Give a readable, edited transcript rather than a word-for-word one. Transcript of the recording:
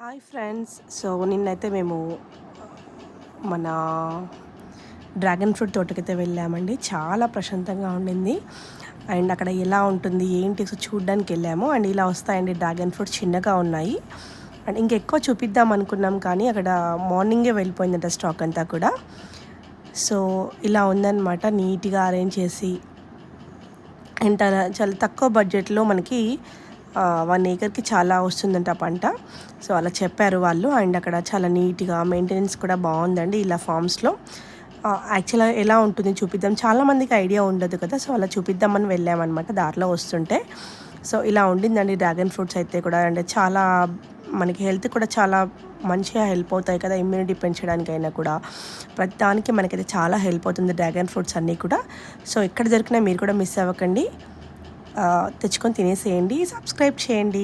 Hi friends. So నిన్నైతే మేము మన డ్రాగన్ ఫ్రూట్ తోటకైతే వెళ్ళామండి. చాలా ప్రశాంతంగా ఉండింది. అండ్ అక్కడ ఎలా ఉంటుంది ఏంటి చూడడానికి వెళ్ళాము. అండ్ ఇలా వస్తాయండి డ్రాగన్ ఫ్రూట్, చిన్నగా ఉన్నాయి. అండ్ ఇంకెక్కువ చూపిద్దాం అనుకున్నాం కానీ అక్కడ మార్నింగే వెళ్ళిపోయిందంట స్టాక్ అంతా కూడా. సో ఇలా ఉందన్నమాట, నీట్గా అరేంజ్ చేసి. అండ్ చాలా తక్కువ బడ్జెట్లో మనకి 1 ఏకర్కి చాలా వస్తుందంట పంట. సో అలా చెప్పారు వాళ్ళు. అండ్ అక్కడ చాలా నీట్గా మెయింటెనెన్స్ కూడా బాగుందండి ఇలా ఫామ్స్లో. యాక్చువల్గా ఎలా ఉంటుంది చూపిద్దాం, చాలామందికి ఐడియా ఉండదు కదా. సో అలా చూపిద్దామని వెళ్ళామన్నమాట దారిలో వస్తుంటే. సో ఇలా ఉండిందండి డ్రాగన్ ఫ్రూట్స్ అయితే కూడా. అంటే చాలా మనకి హెల్త్ కూడా చాలా మంచిగా హెల్ప్ అవుతాయి కదా, ఇమ్యూనిటీ పెంచడానికైనా కూడా ప్రతి దానికి మనకైతే చాలా హెల్ప్ అవుతుంది డ్రాగన్ ఫ్రూట్స్ అన్నీ కూడా. సో ఎక్కడ దొరికినా మీరు కూడా మిస్ అవ్వకండి, తెచ్చుకొని తినేసేయండి. సబ్స్క్రైబ్ చేయండి.